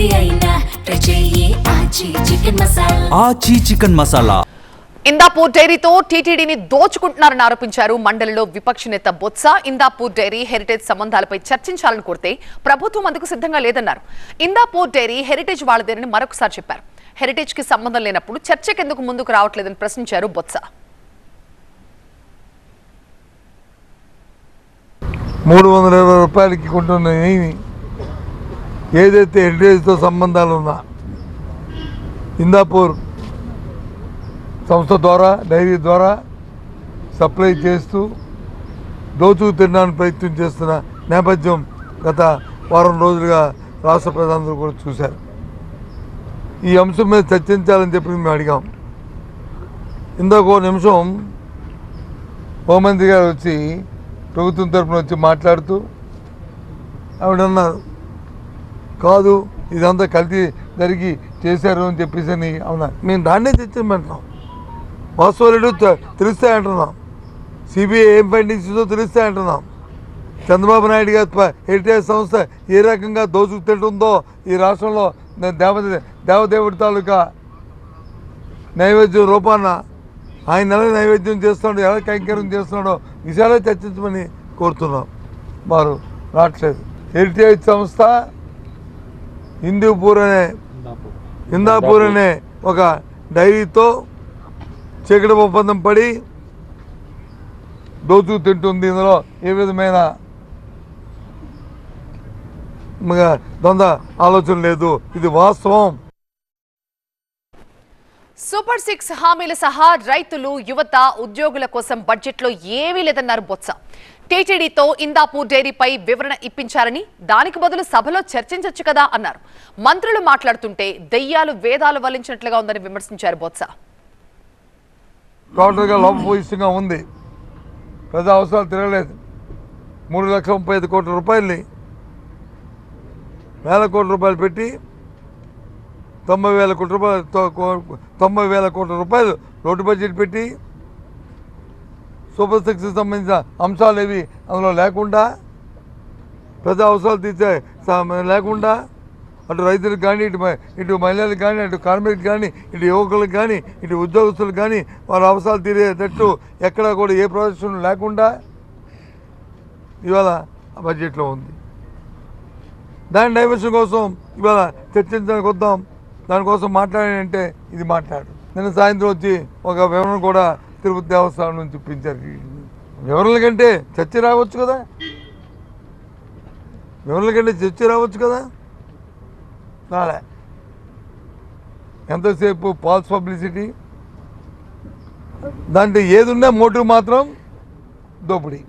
ఏది అయినా ట్రై చెయ్యి ఆచి చికెన్ మసాలా. ఆచి చికెన్ మసాలా. ఇందాపూర్ డైరీతో టీటీడీని దోచుకుంటున్నారని ఆరోపించారు మండలిలో విపక్ష నేత బొత్స. ఇందాపూర్ డైరీ హెరిటేజ్ సంబంధాలపై చర్చించాలని కోరితే ప్రభుత్వం అందుకు సిద్ధంగా లేదన్నారు. ఇందాపూర్ డైరీ హెరిటేజ్ వాళ్ళదేనని మరొకసారి చెప్పారు. హెరిటేజ్ కి సంబంధం లేనప్పుడు చర్చకు ఎందుకు ముందుకు రావట్లేదని ప్రశ్నించారు బొత్స. 320 రూపాయలకి కొంటున్న నెయ్యిని ఏదైతే హెరిటేజ్తో సంబంధాలు ఉన్నా ఇందాపూర్ సంస్థ ద్వారా డైరీ ద్వారా సప్లై చేస్తూ దోచుకు తినడానికి ప్రయత్నం చేస్తున్న నేపథ్యం గత వారం రోజులుగా రాష్ట్ర ప్రజలందరూ కూడా చూశారు. ఈ అంశం మీద చర్చించాలని చెప్పి మేము అడిగాం. ఇందాక నిమిషం హోంమంత్రి గారు వచ్చి ప్రభుత్వం తరఫున వచ్చి మాట్లాడుతూ ఆవిడన్నారు, కాదు ఇదంతా కల్తీ జరిగి చేశారు అని చెప్పేసి అని అవునా, మేము దాన్నే చర్చించమంటున్నాం. వాస్తవాలు తెలుస్తాయంటున్నాం. సిబిఐ ఏం ఫైండింగ్స్ తెలుస్తాయంటున్నాం. చంద్రబాబు నాయుడు గారు హెరిటేజ్ సంస్థ ఏ రకంగా దోచుకు తింటుందో ఈ రాష్ట్రంలో దేవదేవుడి తాలూకా నైవేద్యం రూపాన ఆయన నెల నైవేద్యం చేస్తున్నాడు, ఎలా కైంకర్యం చేస్తున్నాడో విషయాలే చర్చించమని కోరుతున్నాం. వారు రావట్లేదు. హెరిటేజ్ సంస్థ ఇందాపూర్ అనే ఒక డైరీతో చీకటి ఒప్పందం పడి దోచుకు తింటుంది. ఇందులో ఏ విధమైన ద్వంద్వ ఆలోచన లేదు, ఇది వాస్తవం. సూపర్ 6 హామీల సహా రైతులు, యువత, ఉద్యోగుల కోసం బడ్జెట్లో ఏమీ లేదన్నారు బొత్స. టీటీడీతో ఇందాపూర్ డైరీపై వివరణ ఇప్పించారని, దానికి బదులు సభలో చర్చించొచ్చు కదా అన్నారు. మంత్రులు మాట్లాడుతుంటే దెయ్యాలు వేదాలు వల్లించినట్లుగా ఉందని విమర్శించారు బొత్స. టోటల్గా లోపభూయిష్టంగా ఉంది. ప్రజా అవసరాలు తిరగలేదు. 3,35 కోట్ల రూపాయలని వేల కోట్ల రూపాయలు పెట్టి 90,000 కోట్ల రూపాయలు రోడ్డు బడ్జెట్ పెట్టి సూపర్ 6కి సంబంధించిన అంశాలు ఏవి అందులో లేకుండా, ప్రజా అవసరాలు తీర్చే లేకుండా, అటు రైతులకు కానీ ఇటు మహిళలకు కానీ అటు కార్మికులకు కానీ ఇటు యువకులకు కానీ ఇటు ఉద్యోగస్తులకు కానీ వారి అవసరాలు తీరేటట్టు ఎక్కడా కూడా ఏ ప్రొజెక్షన్ లేకుండా ఇవాళ బడ్జెట్లో ఉంది. దాని డైవర్షన్ కోసం ఇవాళ చర్చించడానికి వద్దాం, దానికోసం మాట్లాడానంటే ఇది మాట్లాడు. నిన్న సాయంత్రం వచ్చి ఒక వివరణ కూడా తిరుపతి దేవస్థానం నుంచి ఇప్పించారు. వివరణల కంటే చర్చ రావచ్చు కదా, వివరణల కంటే చర్చ రావచ్చు కదా. నాలే ఎంతసేపు ఫాల్స్ పబ్లిసిటీ, దాంట్లో ఏది ఉన్నా మోటివ్ మాత్రం దోపిడీ.